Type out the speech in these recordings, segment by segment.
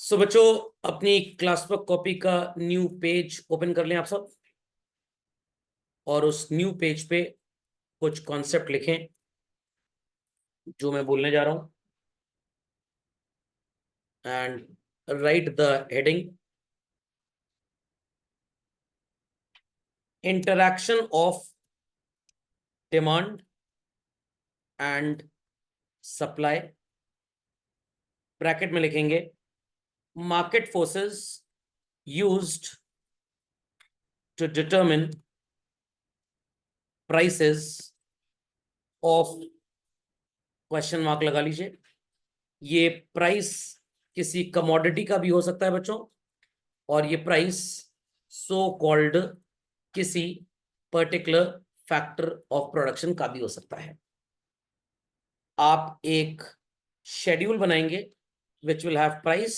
सो बच्चों, अपनी class work copy का न्यू पेज ओपन कर लें आप सब, और उस न्यू पेज पे कुछ कॉन्सेप्ट लिखें जो मैं बोलने जा रहा हूं, and write the heading interaction of demand and supply. Bracket में लिखेंगे market forces used to determine prices of, question mark लगा लीजिए। ये प्राइस किसी कमोडिटी का भी हो सकता है बच्चों, और ये प्राइस सो कॉल्ड किसी पर्टिकुलर फैक्टर ऑफ प्रोडक्शन का भी हो सकता है। आप एक शेड्यूल बनाएंगे which will have price,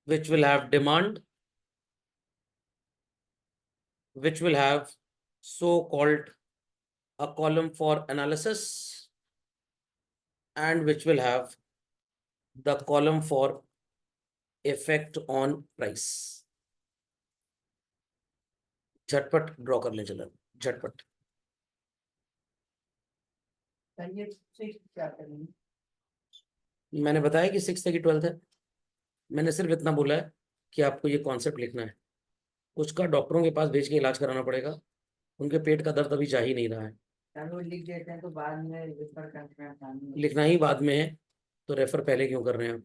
which will have demand, which will have so called a column for analysis, and which will have the column for effect on price। झटपट draw कर ले चलो, झटपट। मैंने बताया कि 6th है कि 12th है। मैंने सिर्फ इतना बोला है कि आपको ये कॉन्सेप्ट लिखना है। कुछ का डॉक्टरों के पास भेज के इलाज कराना पड़ेगा, उनके पेट का दर्द अभी जा ही नहीं रहा है। लिख देते हैं तो बाद में रेफर करना, लिखना ही बाद में है तो रेफर पहले क्यों कर रहे हैं आप?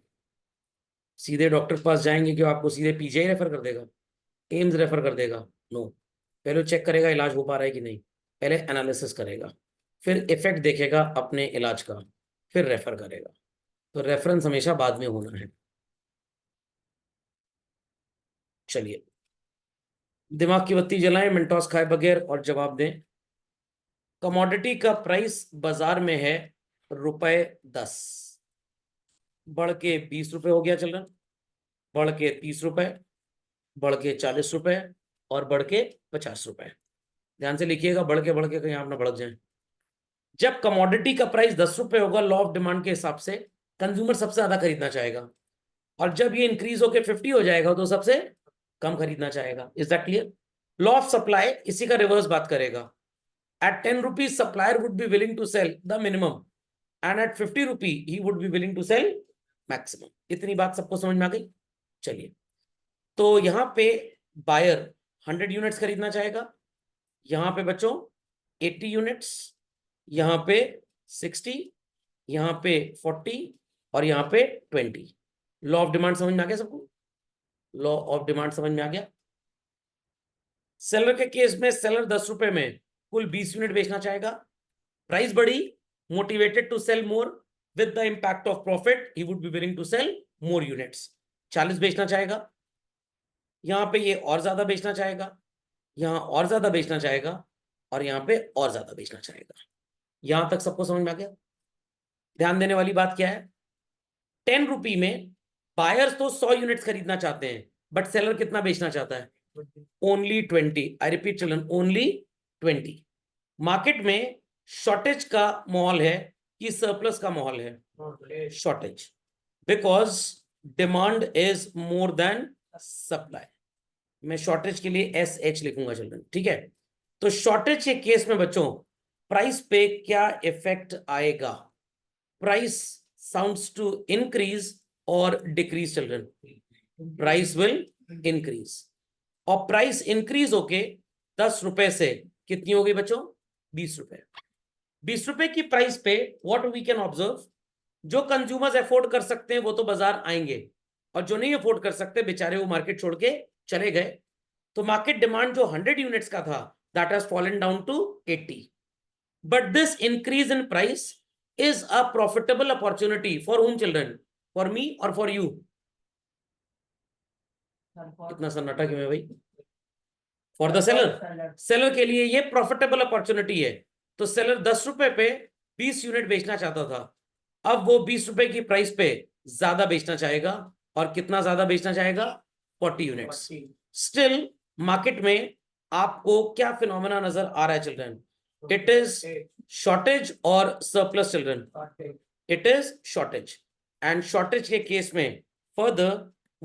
सीधे डॉक्टर के पास जाएंगे कि आपको सीधे पीजीआई रेफर कर देगा, एम्स रेफर कर देगा? नो, पहले चेक करेगा इलाज हो पा रहा है कि नहीं, पहले एनालिसिस करेगा, फिर इफेक्ट देखेगा अपने इलाज का, फिर रेफर करेगा। तो रेफरेंस हमेशा बाद में होना है। चलिए, दिमाग की बत्ती जलाएं, मिनटॉस खाए बगैर और जवाब दें। कमोडिटी का प्राइस बाजार में है ₹10, बढ़ के 20 रुपए हो गया चलन, बढ़ के 30 रुपए, बढ़ के 40 रुपए, और बढ़ के 50 रुपए। ध्यान से लिखिएगा, बढ़ के कहीं आप ना भड़क जाए। जब कमोडिटी का प्राइस 10 रुपए होगा, लॉ ऑफ डिमांड के हिसाब से कंज्यूमर सबसे ज्यादा खरीदना चाहेगा, और जब ये इंक्रीज होकर 50 हो जाएगा तो सबसे कम खरीदना चाहेगा। Is that clear? Law of supply इसी का रिवर्स बात करेगा। At 10 rupees supplier would be willing to sell the minimum, and at 50 rupee he would be willing to sell maximum. इतनी बात सबको समझ में आ गई? चलिए, तो यहां पे बायर 100 यूनिट्स खरीदना चाहेगा, यहां पे बच्चों 80 यूनिट्स, यहां पे 60, यहां पे 40, और यहां पे 20। लॉ ऑफ डिमांड समझ में आ गया सबको? लॉ ऑफ डिमांड समझ में आ गया? सेलर के केस में सेलर 10 रुपए में कुल 20 यूनिट बेचना चाहेगा। प्राइस बढ़ी, motivated to sell more with the impact of profit, he would be willing to sell more units. 40 बेचना चाहेगा, यहां पे ये और ज्यादा बेचना चाहेगा, यहां और ज्यादा बेचना चाहेगा, और यहां पे और ज्यादा बेचना चाहेगा। यहां तक सबको समझ में आ गया? ध्यान देने वाली बात क्या है? 10 रुपी में बायर्स तो 100 यूनिट्स खरीदना चाहते हैं, बट सेलर कितना बेचना चाहता है? Only 20। I repeat children, only 20। Market में शॉर्टेज का माहौल है कि सरप्लस का माहौल है? Shortage, because demand is more than supply. मैं शॉर्टेज के लिए SH लिखूंगा चिल्ड्रन, ठीक है? तो शॉर्टेज के केस में बच्चों प्राइस पे क्या इफेक्ट आएगा? प्राइस साउंड्स टू इंक्रीज और decrease children? Price will increase, और प्राइस इंक्रीज होके 10 रुपए से कितनी हो गई बच्चों? 20 रुपए। 20 रुपए की प्राइस पे व्हाट वी कैन ऑब्जर्व, जो कंज्यूमर्स अफोर्ड कर सकते हैं वो तो बाजार आएंगे, और जो नहीं अफोर्ड कर सकते बेचारे वो मार्केट छोड़ के चले गए। तो मार्केट डिमांड जो 100 यूनिट्स का था, that has fallen down to 80। But this increase in price is a profitable opportunity for whom children? For me or for you? इतना सन्नाटा क्यों है भाई? For the seller. सेलर के लिए ये प्रॉफिटेबल अपॉर्चुनिटी है। तो सेलर 10 रुपए पे 20 यूनिट बेचना चाहता था, अब वो 20 रुपए की प्राइस पे ज्यादा बेचना चाहेगा, और कितना ज्यादा बेचना चाहेगा? 40 यूनिट्स। स्टिल मार्केट में आपको क्या फिनोमेना नजर आ रहा है चिल्ड्रन? इट इज शॉर्टेज और surplus children? It is shortage, and shortage के केस में further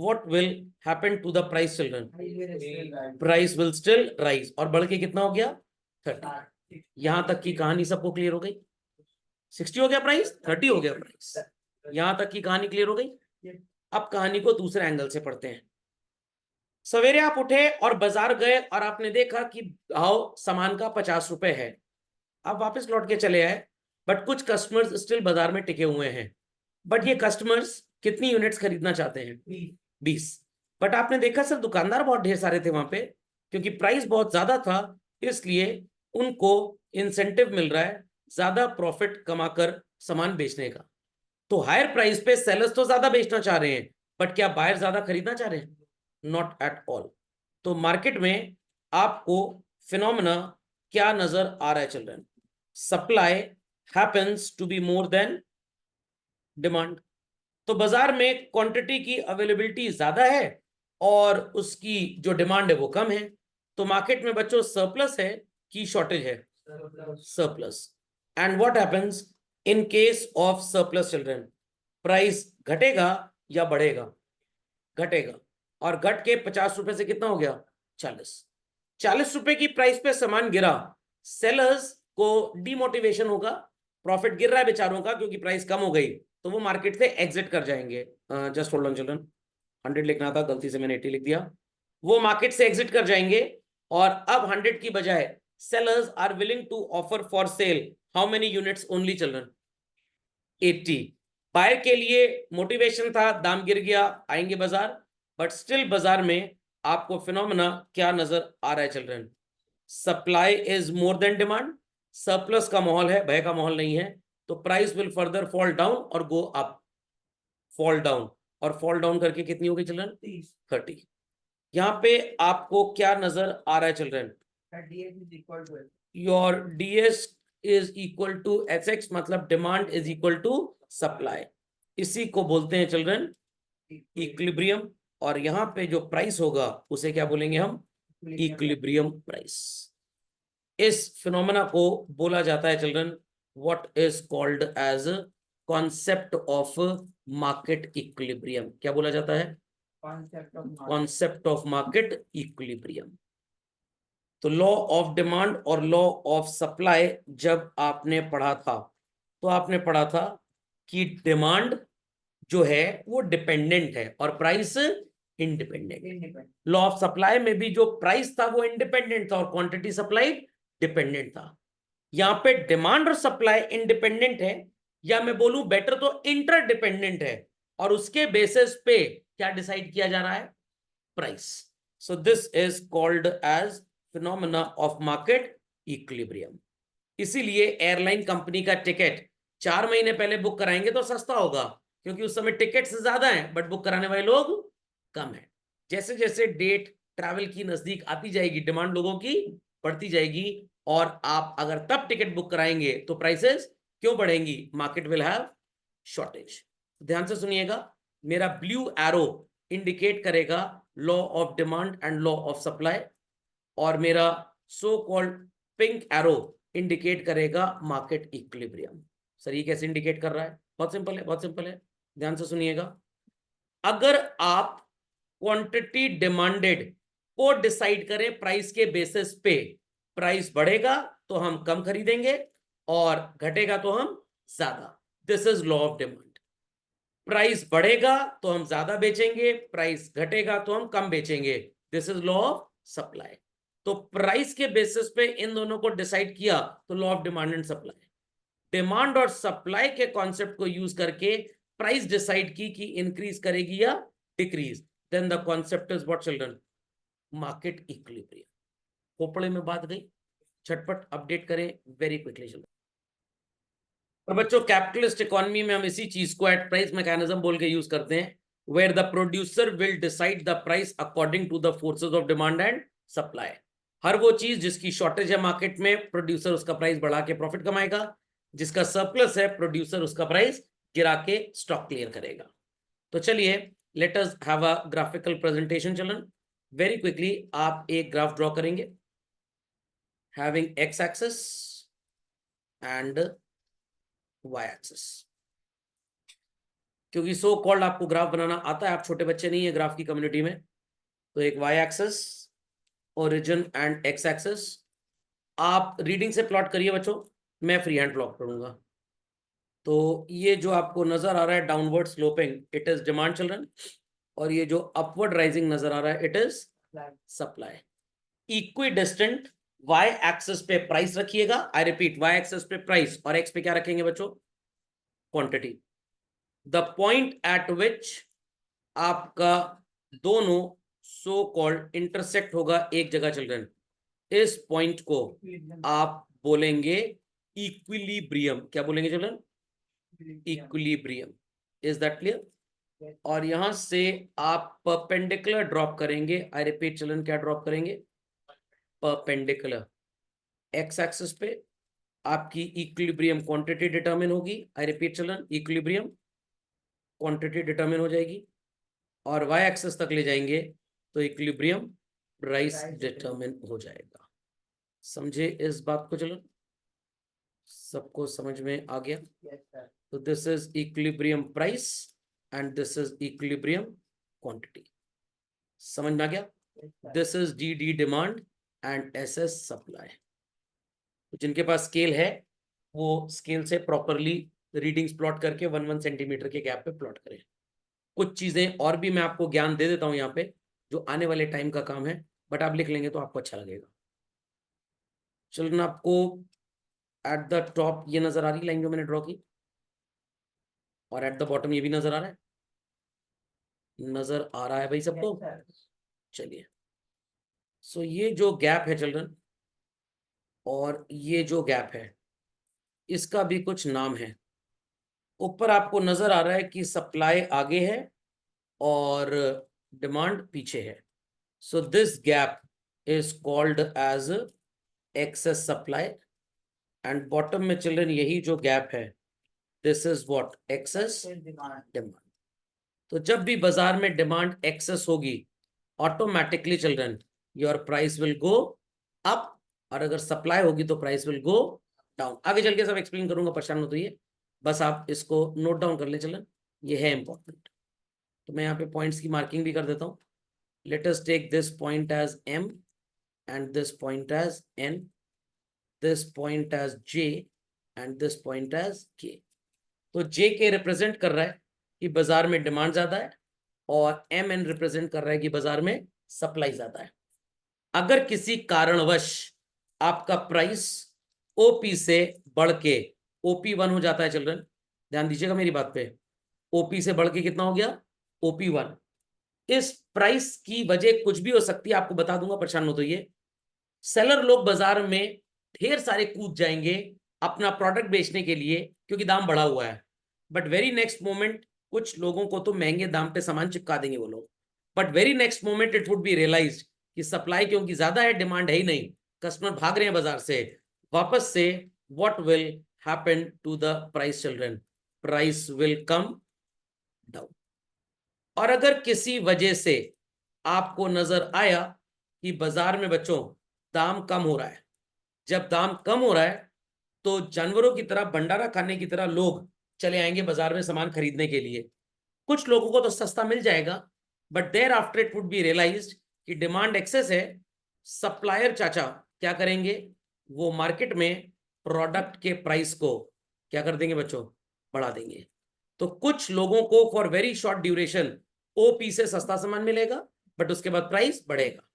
what will happen to the price children? I will still write. Price will still rise. और बढ़ के कितना हो गया 30। यहां तक की कहानी सबको क्लियर हो गई? 60 हो गया प्राइस, 30 हो गया प्राइस। यहां तक की कहानी क्लियर हो गई। अब कहानी को दूसरे एंगल से पढ़ते हैं। सवेरे आप उठे और बाजार गए और आपने देखा कि भाव सामान का 50 रुपए है। आप वापस लौट के चले आए, बट कुछ कस्टमर्स स्टिल बाजार में टिके हुए हैं। बट ये कस्टमर्स कितनी यूनिट्स खरीदना चाहते हैं? 20। बट आपने देखा सर दुकानदार बहुत ढेर सारे थे वहां पे, क्योंकि प्राइस बहुत ज्यादा था, इसलिए उनको इंसेंटिव मिल रहा है ज्यादा प्रॉफिट कमाकर सामान बेचने का। तो हायर प्राइस पे सेलर्स तो ज्यादा बेचना चाह रहे हैं, बट क्या बायर ज्यादा खरीदना चाह रहे हैं? Not at all. तो मार्केट में आपको फिनोमेना क्या नजर आ रहा है children? Supply happens to be more than demand. तो बाजार में क्वांटिटी की अवेलेबिलिटी ज्यादा है और उसकी जो डिमांड है वो कम है। तो मार्केट में बच्चों सरप्लस है कि शॉर्टेज है? Surplus. And what happens in case of surplus children? Price घटेगा या बढ़ेगा? घटेगा। और घट के 50 रुपए से कितना हो गया? 40 रुपए की प्राइस पे सामान गिरा, सेलर्स को डिमोटिवेशन होगा, प्रॉफिट गिर रहा है बेचारों का क्योंकि प्राइस कम हो गई, तो वो मार्केट से एग्जिट कर जाएंगे। जस्ट होल्ड ऑन चिल्ड्रन, 100 लिखना था, गलती से मैंने 80 लिख दिया। वो मार्केट से एग्जिट कर जाएंगे और अब 100 की बजाय sellers are willing to offer for sale how many units only children? 80। Buyer के लिए मोटिवेशन था, दाम गिर गया, आएंगे बाजार, बट स्टिल बाजार में आपको फिनोमेना क्या नजर आ रहा है children? Supply is more than demand. Surplus का माहौल है, भय का माहौल नहीं है। तो price will further fall down और गो अप। फॉल डाउन, और फॉल डाउन करके कितनी होगी चिल्ड्रन? 30। यहां पे आपको क्या नजर आ रहा है children? DS is equal to it. Your DS is equal to SX, मतलब demand is equal to supply. इसी को बोलते हैं चिल्ड्रन इक्विलिब्रियम। और यहां पे जो प्राइस होगा उसे क्या बोलेंगे हम? Equilibrium price. इस फिनोमेना को बोला जाता है children what is called as concept of market equilibrium. क्या बोला जाता है? Concept of market. Concept of market equilibrium. तो लॉ ऑफ डिमांड और लॉ ऑफ सप्लाई जब आपने पढ़ा था, तो आपने पढ़ा था कि डिमांड जो है वो डिपेंडेंट है और price independent. Independent. Law of supply में भी जो प्राइस था वो इंडिपेंडेंट था और क्वांटिटी सप्लाई डिपेंडेंट था। यहां पे डिमांड और सप्लाई इंडिपेंडेंट है, या मैं बोलूं बेटर तो इंटरडिपेंडेंट है, और उसके बेसिस पे क्या डिसाइड किया जा रहा है? Price. So this is called as phenomena of market equilibrium. इसीलिए एयरलाइन कंपनी का टिकट 4 महीने पहले बुक कराएंगे तो सस्ता होगा, क्योंकि उस समय टिकट्स ज्यादा हैं बट बुक कराने वाले लोग कम है। जैसे जैसे डेट ट्रैवल की नजदीक आती जाएगी, डिमांड लोगों की बढ़ती जाएगी, और आप अगर तब टिकट बुक कराएंगे तो प्राइसेस क्यों बढ़ेंगी? Market will have shortage. ध्यान से सुनिएगा, मेरा ब्लू एरो इंडिकेट करेगा law of demand and law of supply, और मेरा so called pink arrow indicate करेगा मार्केट इक्विलिब्रियम। सर ये कैसे इंडिकेट कर रहा है? बहुत सिंपल है, बहुत सिंपल है, ध्यान से सुनिएगा। अगर आप क्वांटिटी डिमांडेड को डिसाइड करें प्राइस के बेसिस पे, प्राइस बढ़ेगा तो हम कम खरीदेंगे और घटेगा तो हम ज्यादा। This is law of demand. Price बढ़ेगा तो हम ज्यादा बेचेंगे, प्राइस घटेगा तो हम कम बेचेंगे। This is law of supply. तो प्राइस के बेसिस पे इन दोनों को डिसाइड किया तो law of demand and supply. Demand और सप्लाई के कॉन्सेप्ट को यूज करके प्राइस डिसाइड की कि इंक्रीज करेगी या decrease, then the concept is what children? Market equilibrium. खोपड़े में बात गई, झटपट अपडेट करें वेरी क्विकली चिल्ड्रन। और बच्चों कैपिटलिस्ट इकोनॉमी में हम इसी चीज को एट प्राइस मैकेनिज्म बोल के यूज करते हैं, where the producer will decide the price according to the forces of demand and supply. हर वो चीज जिसकी शॉर्टेज है मार्केट में, प्रोड्यूसर उसका प्राइस बढ़ा के प्रॉफिट कमाएगा, जिसका सरप्लस है प्रोड्यूसर उसका प्राइस गिरा के स्टॉक क्लियर करेगा। तो चलिए let us have a graphical presentation children. Very quickly आप एक ग्राफ ड्रॉ करेंगे having x axis and y axis. क्योंकि सो कॉल्ड आपको ग्राफ बनाना आता है, आप छोटे बच्चे नहीं है ग्राफ की कम्युनिटी में। तो एक Y axis, origin and X axis. आप रीडिंग से प्लॉट करिए बच्चों, मैं फ्री हैंड प्लॉट करूंगा। तो ये जो आपको नजर आ रहा है downward sloping, it is demand children, और ये जो अपवर्ड राइजिंग नजर आ रहा है, it is supply. Equidistant Y axis पे प्राइस रखिएगा, आई रिपीट वाई एक्सेस पे प्राइस, और एक्स पे क्या रखेंगे बच्चों, quantity. The point at which आपका दोनों सो कॉल्ड इंटरसेक्ट होगा एक जगह चिल्ड्रन, इस पॉइंट को आप बोलेंगे इक्विलिब्रियम। क्या बोलेंगे children, equilibrium. Is that clear? और यहां से आप परपेंडिकुलर ड्रॉप करेंगे, आई रिपीट चिल्ड्रन, क्या ड्रॉप करेंगे, परपेंडिकुलर। एक्स एक्सिस पे आपकी इक्विलिब्रियम क्वांटिटी डिटरमिन होगी, I repeat children, equilibrium quantity determine हो जाएगी, और वाई एक्सिस तक ले जाएंगे तो इक्विलिब्रियम प्राइस डिटरमिन हो जाएगा। समझे इस बात को चिल्ड्रन? सबको समझ में आ गया? तो this is equilibrium price and this is equilibrium quantity. समझ में आ गया? This is D D demand and S S supply. तो जिनके पास स्केल है वो स्केल से प्रॉपरली रीडिंग्स प्लॉट करके 1-1 सेंटीमीटर के गैप पे प्लॉट करें। कुछ चीजें और भी मैं आपको ज्ञान दे देता हूं यहाँ पे, जो आने वाले टाइम का काम है, बट आप लिख लेंगे तो आपको अच्छा लगेगा। चिल्ड्रन, आपको एट द टॉप ये नजर आ रही लाइन जो मैंने ड्रॉ की, और एट द बॉटम ये भी नजर आ रहा है, नजर आ रहा है भाई सबको? चलिए, सो ये जो गैप है चिल्ड्रन, और ये जो गैप है, इसका भी कुछ नाम है। ऊपर आपको नजर आ रहा है कि सप्लाई आगे है और डिमांड पीछे है, so this gap is called as excess supply, and bottom में चिल्ड्रन यही जो गैप है, this is what, excess demand. तो जब भी बाजार में डिमांड एक्सेस होगी, automatically children your price will go up, और अगर सप्लाई होगी तो प्राइस विल गो डाउन। आगे चल के सब एक्सप्लेन करूंगा, परेशान मत होइए, बस आप इसको नोट डाउन कर ले चिल्ड्रन, ये है इंपॉर्टेंट। तो मैं यहाँ पे पॉइंट्स की मार्किंग भी कर देता हूँ। Let us take this point as M and this point as N, this point as J and this point as K। तो JK रिप्रेजेंट कर रहा है कि बाजार में डिमांड ज्यादा है, और MN रिप्रेजेंट कर रहा है कि बाजार में सप्लाई ज्यादा है। अगर किसी कारणवश आपका प्राइस OP से बढ़ के OP1 हो जाता है चिल्ड्रन, ध्यान दीजिएगा मेरी बात पे, OP से बढ़ के कितना हो गया, OP1। इस प्राइस की वजह कुछ भी हो सकती है, आपको बता दूंगा, परेशान मत होइए। सेलर लोग बाजार में ढेर सारे कूद जाएंगे अपना प्रोडक्ट बेचने के लिए, क्योंकि दाम बढ़ा हुआ है, बट वेरी नेक्स्ट मोमेंट कुछ लोगों को तो महंगे दाम पे सामान चिपका देंगे वो लोग, but very next moment it would be realized कि सप्लाई क्योंकि ज्यादा है, डिमांड है ही नहीं, कस्टमर भाग रहे हैं बाजार से वापस से, what will happen to the price children, price will come down. और अगर किसी वजह से आपको नजर आया कि बाजार में बच्चों दाम कम हो रहा है, जब दाम कम हो रहा है तो जानवरों की तरह, भंडारा खाने की तरह लोग चले आएंगे बाजार में सामान खरीदने के लिए। कुछ लोगों को तो सस्ता मिल जाएगा, but there after it would be realized कि डिमांड एक्सेस है। सप्लायर चाचा क्या करेंगे, वो मार्केट में प्रोडक्ट के प्राइस को क्या कर देंगे बच्चों, बढ़ा देंगे। तो कुछ लोगों को for very short duration OP से सस्ता सामान मिलेगा, बट उसके बाद प्राइस बढ़ेगा।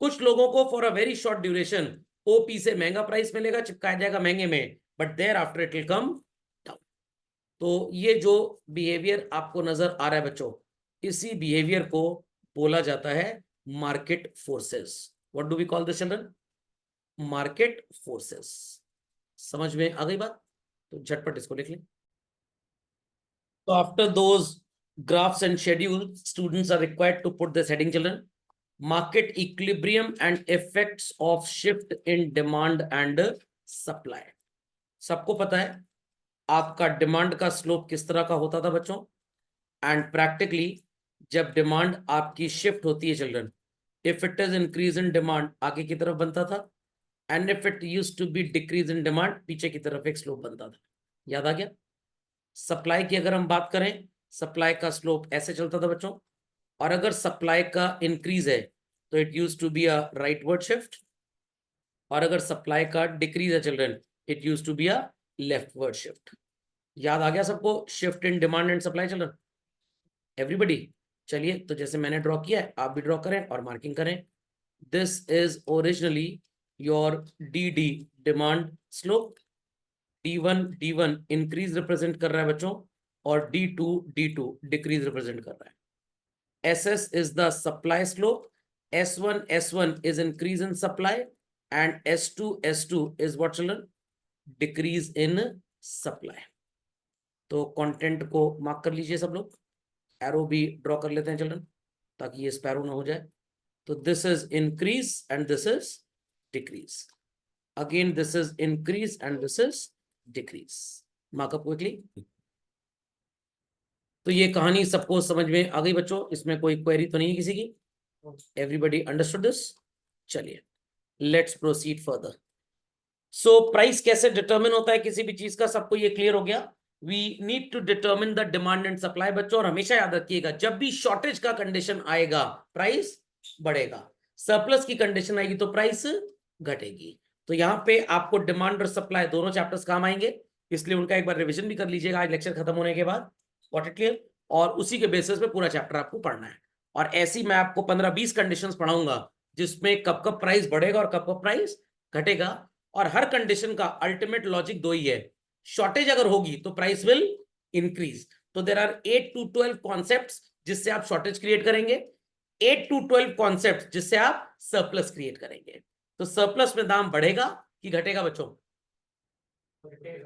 कुछ लोगों को for a very short duration OP से महंगा प्राइस मिलेगा, चिपकाया जाएगा महंगे में, but there after it will come down. तो ये जो बिहेवियर आपको नजर आ रहा है बच्चों, इसी बिहेवियर को बोला जाता है market forces. What do we call this children, market forces. समझ में आ गई बात? तो झटपट इसको लिख लें। तो after those graphs and schedules, students are required to put this heading children, market equilibrium and effects of shift in demand and supply। सबको पता है आपका डिमांड का स्लोप किस तरह का होता था बच्चों, एंड प्रैक्टिकली जब डिमांड आपकी शिफ्ट होती है children, if it is increase in demand आगे की तरफ बनता था, and if it used to be decrease in demand पीछे की तरफ एक स्लोप बनता था। याद आ गया? सप्लाई की अगर हम बात करें, सप्लाई का स्लोप ऐसे चलता था बच्चों, और अगर सप्लाई का इंक्रीज है तो it use to be a rightward shift, और अगर सप्लाई का डिक्रीज है children it use to be a leftward shift. याद आ गया सबको shift in demand and supply children, everybody? चलिए तो जैसे मैंने ड्रॉ किया है आप भी ड्रॉ करें और मार्किंग करें। This is originally your D D demand slope, D1 increase represent कर रहा है बच्चों, और D2 डिक्रीज रिप्रेजेंट कर रहा है। SS is the supply slope, S1 is increase in supply, and S2 is what children? Decrease in supply। तो content को मार्क कर लीजिए सब लोग, एरो भी ड्रॉ कर लेते हैं चिल्ड्रन ताकि ये स्पैरो ना हो जाए। तो this is increase and this is decrease, again this is increase and this is decrease. Markup quickly. तो ये कहानी सबको समझ में आ गई बच्चों, इसमें कोई क्वेरी तो नहीं है किसी की? Everybody understood this? चलिए let's proceed further. So price कैसे डिटरमिन होता है किसी भी चीज का, सबको ये क्लियर हो गया। We need to determine the demand and supply बच्चों, और हमेशा याद रखिएगा जब भी शॉर्टेज का कंडीशन आएगा प्राइस बढ़ेगा, सरप्लस की कंडीशन आएगी तो प्राइस घटेगी। तो यहाँ पे आपको डिमांड और सप्लाई दोनों चैप्टर्स काम आएंगे, इसलिए उनका एक बार रिविजन भी कर लीजिएगा आज लेक्चर खत्म होने के बाद। Got it clear? और उसी के बेसिस पे पूरा चैप्टर आपको पढ़ना है, और ऐसी मैं आपको 15-20 कंडीशंस पढ़ाऊंगा जिसमें कब कब प्राइस बढ़ेगा और कब कब प्राइस घटेगा। और हर कंडीशन का अल्टीमेट लॉजिक दो ही है, शॉर्टेज अगर होगी तो प्राइस विल इंक्रीज। तो देयर आर 8 to 12 कॉन्सेप्ट्स जिससे आप शॉर्टेज क्रिएट करेंगे, 8 to 12 कॉन्सेप्ट्स जिससे आप सरप्लस क्रिएट करेंगे। तो सरप्लस में दाम बढ़ेगा कि घटेगा बच्चों?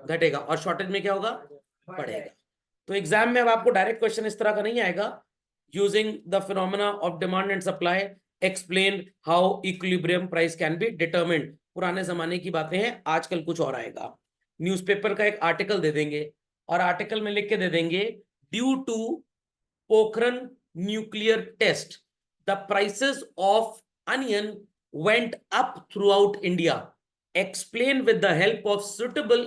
घटेगा। और शॉर्टेज में क्या होगा? बढ़ेगा। तो एग्जाम में अब आपको डायरेक्ट क्वेश्चन इस तरह का नहीं आएगा, using the phenomena of demand and supply explain how equilibrium price can be determined. पुराने जमाने की बातें हैं, आजकल कुछ और आएगा। न्यूज़पेपर का एक आर्टिकल दे देंगे और आर्टिकल में लिख के दे देंगे due to Pokhran nuclear test the prices of onion went up throughout India, explain with the help of suitable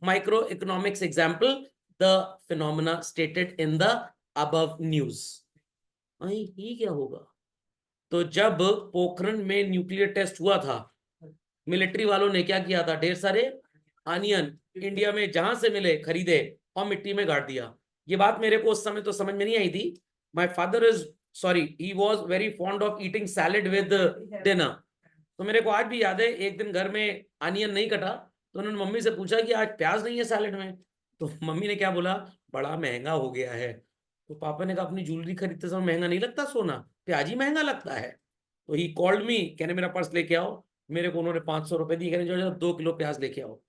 microeconomics example the phenomena stated in the above news। ये क्या होगा? तो जब पोखरण में न्यूक्लियर टेस्ट हुआ था, मिलिट्री वालों ने क्या किया था, ढेर सारे अनियन इंडिया में जहां से मिले खरीदे और मिट्टी में गाड़ दिया। ये बात मेरे को उस समय तो समझ में नहीं आई थी। My father he was very fond of eating salad with dinner. तो मेरे को आज भी याद है, एक दिन घर में अनियन नहीं कटा तो उन्होंने मम्मी से पूछा कि आज प्याज नहीं है सैलेड में, तो मम्मी ने क्या बोला, बड़ा महंगा हो गया है। तो पापा ने कहा अपनी ज्वेलरी खरीदते समय महंगा नहीं लगता सोना, प्याज ही महंगा लगता है। तो ही कॉल्ड मी, कहने मेरा पर्स लेके आओ। मेरे को उन्होंने 500 रुपए दिए, कहने जो 2 किलो प्याज लेके आओ।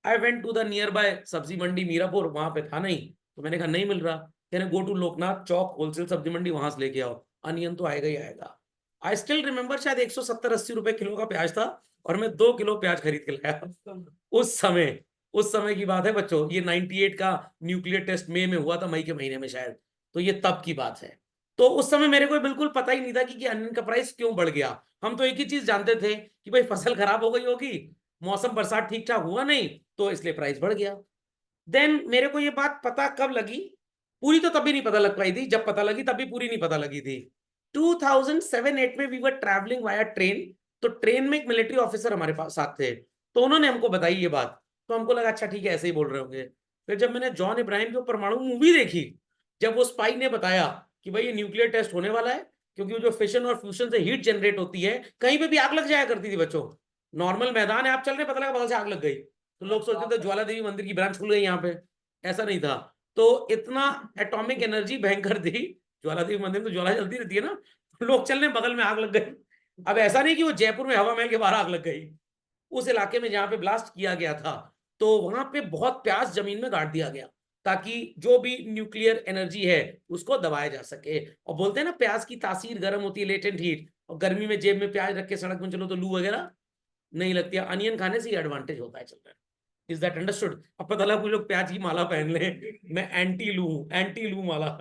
I went to the nearby sabzi mandi Mirapur, वहां पे था नहीं, तो मैंने कहा नहीं मिल रहा। कहने go to Loknath Chowk wholesale sabzi mandi, वहां से लेके आओ, अनियन तो आएगा ही आएगा। आई स्टिल रिमेंबर शायद 170-80 रुपए किलो का प्याज था और मैं 2 किलो प्याज खरीद के लाया उस समय की बात है बच्चों। ये 98 का न्यूक्लियर टेस्ट मई में हुआ था, मई के महीने में शायद, तो ये तब की बात है। तो उस समय मेरे को बिल्कुल पता ही नहीं था कि अनियन का प्राइस क्यों बढ़ गया। हम तो एक ही चीज जानते थे कि भाई फसल खराब हो गई होगी, मौसम बरसात ठीक ठाक हुआ नहीं तो इसलिए प्राइस बढ़ गया। देन मेरे को ये बात पता कब लगी, पूरी तो तभी नहीं पता लग पाई थी, जब पता लगी तभी पूरी नहीं पता लगी थी। 2007-8 में we were travelling via train, तो ट्रेन में एक मिलिट्री ऑफिसर हमारे पास साथ थे, तो उन्होंने हमको बताई ये बात, तो हमको लगा अच्छा ठीक है ऐसे ही बोल रहे होंगे। फिर जब मैंने जॉन इब्राहिम की परमाणु मूवी देखी, जब वो स्पाई ने बताया कि भाई ये न्यूक्लियर टेस्ट होने वाला है, क्योंकि जो फिशन और फ्यूजन से हीट जनरेट होती है, कहीं पे भी आग लग जाया करती थी बच्चों। नॉर्मल मैदान है, आप चल रहे पता लगा बगल से आग लग गई, तो लोग सोचते थे ज्वाला देवी मंदिर की ब्रांच खुल गई यहाँ पे, ऐसा नहीं था। तो इतना एटॉमिक एनर्जी भयंकर थी, ज्वाला देवी मंदिर में तो ज्वाला जलती रहती है ना, लोग चलने बगल में आग लग गई। अब ऐसा नहीं कि वो जयपुर में हवा महल के बाहर आग लग गई, उस इलाके में जहां पे ब्लास्ट किया गया था, तो वहां पे बहुत प्यास जमीन में गाड़ दिया गया ताकि जो भी न्यूक्लियर एनर्जी है उसको दबाया जा सके। और बोलते हैं ना प्याज की तासीर गर्म होती है, लेटेंट हीट, और गर्मी में जेब में प्याज रख के सड़क में चलो तो लू वगैरह नहीं लगती है। अनियन खाने से ही एडवांटेज होता है चल रहा है। Is that understood? अब पता लगा कुछ लोग प्याज की माला पहन ले, मैं एंटी लू माला,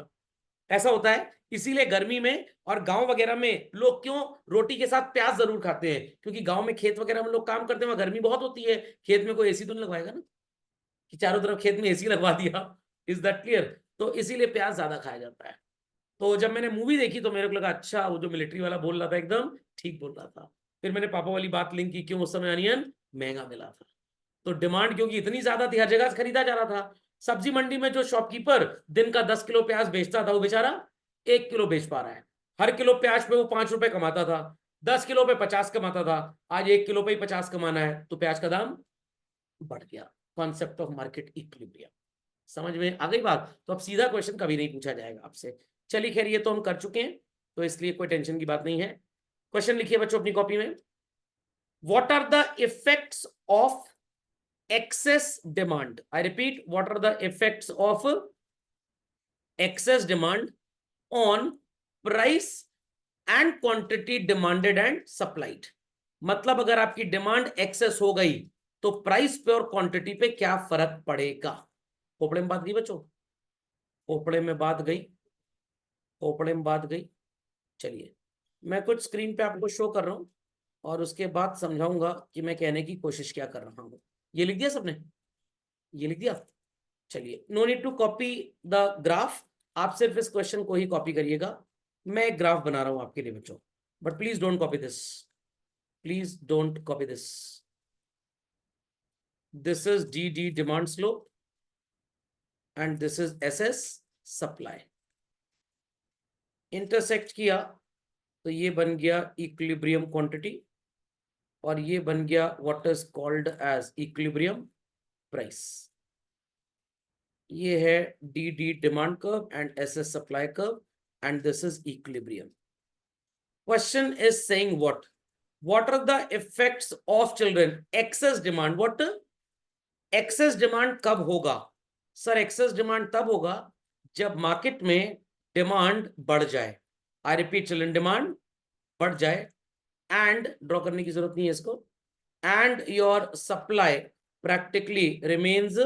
ऐसा होता है। इसीलिए गर्मी में और गांव वगैरह में लोग क्यों रोटी के साथ प्याज जरूर खाते हैं, क्योंकि गांव में खेत वगैरह में लोग काम करते हैं, वहां गर्मी बहुत होती है, खेत में कोई एसी तो नहीं लगवाएगा ना कि चारों तरफ खेत में एसी लगवा दिया। Is that clear? तो इसीलिए प्याज ज्यादा खाया जाता है। तो जब मैंने मूवी देखी तो मेरे को लगा अच्छा वो जो मिलिट्री वाला बोल रहा था एकदम ठीक बोल रहा था। फिर मैंने पापा वाली बात लिंक की, क्यों उस समय अनियन महंगा मिला था। तो डिमांड क्योंकि इतनी ज्यादा थी, हर जगह से खरीदा जा रहा था। सब्जी मंडी में जो शॉपकीपर दिन का 10 किलो प्याज बेचता था, वो बेचारा 1 किलो बेच पा रहा है। हर किलो प्याज पे वो 5 रुपए कमाता था, 10 किलो पे 50 कमाता था। आज 1 किलो पे ही 50 कमाना है, तो प्याज का दाम बढ़ गया। कॉन्सेप्ट ऑफ मार्केट इक्विलिब्रियम समझ में आ गई बात। तो अब सीधा क्वेश्चन कभी नहीं पूछा जाएगा आपसे। चलिए खैर ये तो हम कर चुके हैं, तो इसलिए कोई टेंशन की बात नहीं है। क्वेश्चन लिखिए बच्चों अपनी कॉपी में। What are the effects of excess demand? I repeat, what are the effects of excess demand on price and quantity demanded and supplied? मतलब अगर आपकी डिमांड एक्सेस हो गई तो प्राइस पे और क्वांटिटी पे क्या फर्क पड़ेगा? खोपड़े में बात गई बच्चों, खोपड़े में बात गई, खोपड़े में बात गई। चलिए मैं कुछ स्क्रीन पे आपको शो कर रहा हूं और उसके बाद समझाऊंगा कि मैं कहने की कोशिश क्या कर रहा हूं। ये लिख दिया सबने? ये लिख दिया? चलिए, no need to copy the graph, आप सिर्फ इस क्वेश्चन को ही कॉपी करिएगा। मैं एक ग्राफ बना रहा हूं आपके लिए बच्चों, but please don't copy this, please don't copy this. This is D D demand slope and this is S S supply. Intersect किया तो ये बन गया इक्विलिब्रियम क्वांटिटी और ये बन गया what is called as equilibrium price. ये है D D demand curve and S S supply curve and this is equilibrium. Question is saying what are the effects of children? Excess demand. What? Excess demand कब होगा? Sir excess demand तब होगा जब market में demand बढ़ जाए। I repeat children, demand बढ़ जाए and ड्रॉ करने की जरूरत नहीं है इसको, and your supply practically remains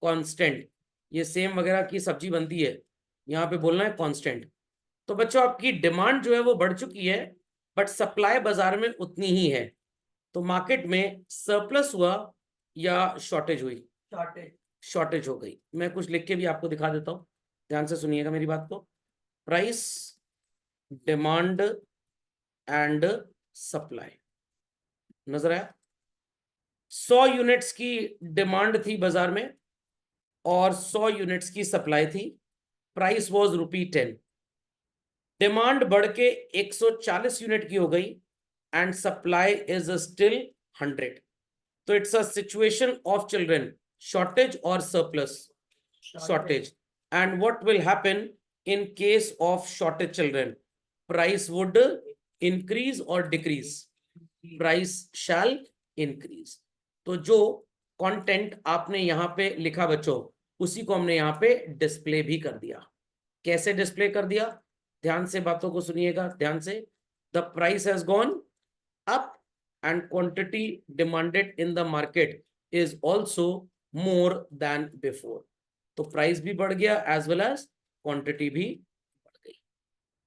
constant। ये सेम वगैरह की सब्जी बनती है, यहाँ पे बोलना है कांस्टेंट। तो बच्चों आपकी डिमांड जो है वो बढ़ चुकी है बट सप्लाई बाजार में उतनी ही है, तो मार्केट में सरप्लस हुआ या शॉर्टेज हुई? शॉर्टेज हो गई। मैं कुछ लिख के भी आपको दिखा देता हूं, ध्यान से सुनिएगा मेरी बात को। प्राइस, डिमांड एंड सप्लाई, नजर आया? 100 यूनिट्स की डिमांड थी बाजार में और 100 यूनिट्स की सप्लाई थी। Price was ₹10। डिमांड बढ़ के 140 यूनिट की हो गई एंड सप्लाई इज स्टिल 100। तो it's a situation of children, shortage और surplus? Shortage. And what will happen in case of shortage children? Price would increase और डिक्रीज? Price shall increase. तो जो कंटेंट आपने यहां पे लिखा बच्चों, उसी को हमने यहाँ पे डिस्प्ले भी कर दिया। कैसे डिस्प्ले कर दिया? ध्यान से बातों को सुनिएगा, ध्यान से। The price has gone up and quantity demanded in the market is also more than before. तो प्राइस भी बढ़ गया एज वेल एज क्वांटिटी भी बढ़ गई।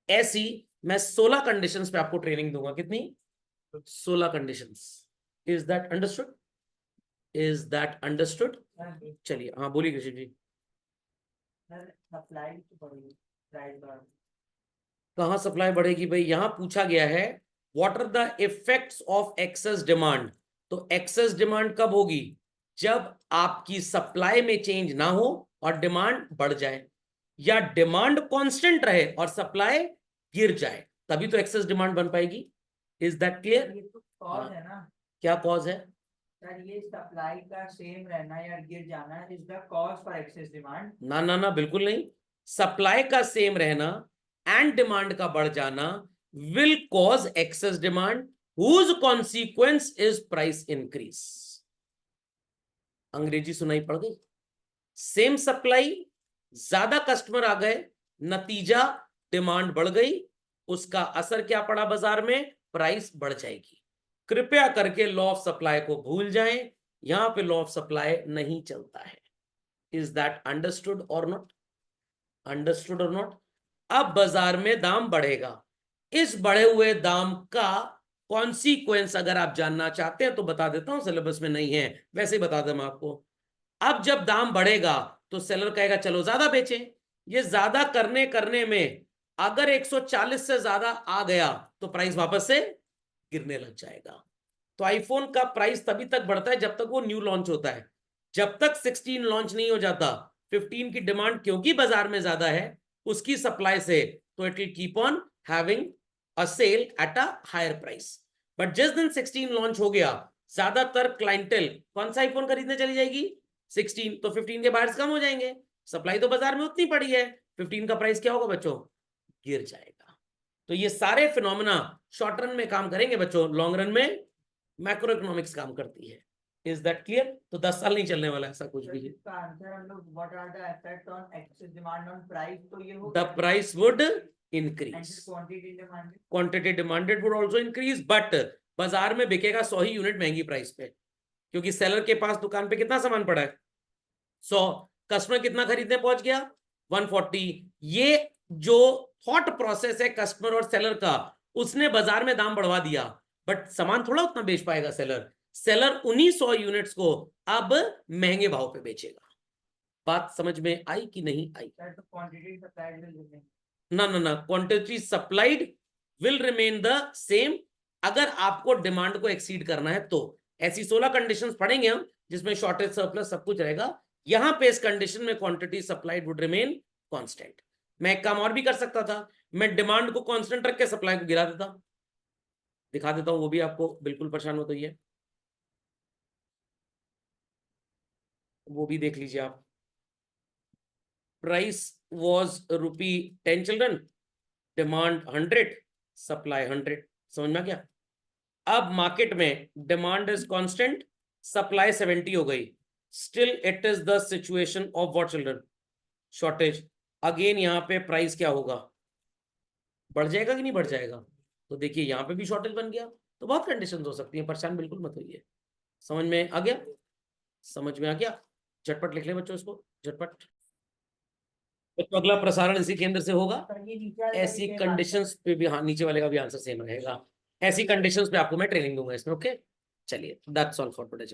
ऐसी मैं 16 कंडीशंस पे आपको ट्रेनिंग दूंगा। कितनी? 16 conditions. Is that understood? Is that understood? चलिए हाँ बोलिए कृष्ण जी। कहाँ सप्लाई बढ़ेगी भाई? यहां पूछा गया है what are the effects of excess demand. तो एक्सेस डिमांड कब होगी? जब आपकी सप्लाई में चेंज ना हो और डिमांड बढ़ जाए, या डिमांड कांस्टेंट रहे और सप्लाई गिर जाए, तभी तो एक्सेस डिमांड बन पाएगी। Is that clear? ये तो कॉज है ना। क्या कॉज है? सर ये सप्लाई का सेम रहना या गिर जाना is the cause for excess demand. ना ना ना, बिल्कुल नहीं। सप्लाई का सेम रहना एंड डिमांड का बढ़ जाना will cause excess demand whose consequence is price increase। अंग्रेजी सुनाई पड़ गई? सेम सप्लाई, ज्यादा कस्टमर आ गए, नतीजा डिमांड बढ़ गई, उसका असर क्या पड़ा बाजार में? प्राइस बढ़ जाएगी। कृपया करके लॉ ऑफ सप्लाई को भूल जाएं, यहां पे लॉ ऑफ सप्लाई नहीं चलता है। इज दैट अंडरस्टूड और नॉट? अंडरस्टूड और नॉट? अब बाजार में दाम बढ़ेगा, इस बढ़े हुए दाम का कॉन्सिक्वेंस अगर आप जानना चाहते हैं तो बता देता हूं, सिलेबस में नहीं है, वैसे ही बता दूं मैं आपको। अब जब दाम बढ़ेगा तो सेलर कहेगा चलो ज्यादा बेचें। ये ज्यादा करने में अगर 140 से ज्यादा आ गया तो प्राइस वापस से गिरने लग जाएगा। तो आईफोन का प्राइस तभी तक बढ़ता है जब तक वो न्यू लॉन्च होता है। जब तक 16 लॉन्च नहीं हो जाता, 15 की डिमांड क्योंकि बाजार में ज्यादा है उसकी सप्लाई से, तो it will keep on having a sale at a higher price. But जिस दिन 16 लॉन्च हो गया, ज्यादातर क्लाइंटेल कौन सा आईफोन खरीदने चली जाएगी? 16। तो 15 के बाहर कम हो जाएंगे, सप्लाई तो बाजार में उतनी पड़ी है, 15 का प्राइस क्या होगा बच्चों? गिर जाएगा। तो ये सारे फिनोमेना शॉर्ट रन में काम करेंगे बच्चों, लॉन्ग रन में मैक्रो इकोनॉमिक्स काम करती है। Is that clear? तो 10 साल नहीं चलने वाला ऐसा कुछ भी। इसका आंसर हम लोग what are the effect on excess demand on price, तो ये हो the price would end increase, quantity demand. Quantity demanded would also increase, but बाजार में बिकेगा 100 ही यूनिट महंगी प्राइस पे, क्योंकि सेलर के पास दुकान पे कितना सामान पड़ा है? 100। कस्टमर कितना खरीदने पहुंच गया? 140। ये जो थॉट प्रोसेस है कस्टमर और सेलर का, उसने बाजार में दाम बढ़वा दिया, बट सामान थोड़ा उतना बेच पाएगा सेलर। सेलर उन्हीं 100 यूनिट्स को अब महंगे भाव पे बेचेगा। बात समझ में आई कि नहीं आई? क्वांटिटी सप्लाइड विल रिमेन, ना, quantity supplied will remain the same. अगर आपको डिमांड को एक्सीड करना है तो ऐसी 16 कंडीशंस पढ़ेंगे हम, जिसमें शॉर्टेज, सरप्लस सब कुछ रहेगा। यहां पे इस कंडीशन में quantity supplied would remain constant. मैं एक काम और भी कर सकता था, मैं डिमांड को कांस्टेंट रख के सप्लाई को गिरा देता। दिखा देता हूं वो भी आपको, बिल्कुल परेशान हो तो ये वो भी देख लीजिए आप। Price was ₹10 children, demand 100, supply 100। समझ में आ गया? अब मार्केट में डिमांड इज कांस्टेंट, सप्लाई 70 हो गई, still it is the situation of what children? Shortage. Again यहाँ पे प्राइस क्या होगा? बढ़ जाएगा कि नहीं बढ़ जाएगा? तो देखिए यहाँ पे भी शॉर्टेज बन गया। तो बहुत कंडीशंस हो सकती हैं, परेशान बिल्कुल मत होइए। समझ में आ गया? समझ में आ गया? झटपट लिख लें बच्चों इसको, झटपट। तो अगला प्रसारण इसी केंद्र से होगा। ये नीचे वाले का भी ऐसी same कंडीशंस पे भी, हाँ नीचे वाले का भी आंसर सेम रहेगा। ऐसी कंडीशंस पे आपको मैं ट्रेनिंग दूंगा इसमें, ओके? चलिए, दैट्स ऑल फॉर टुडे।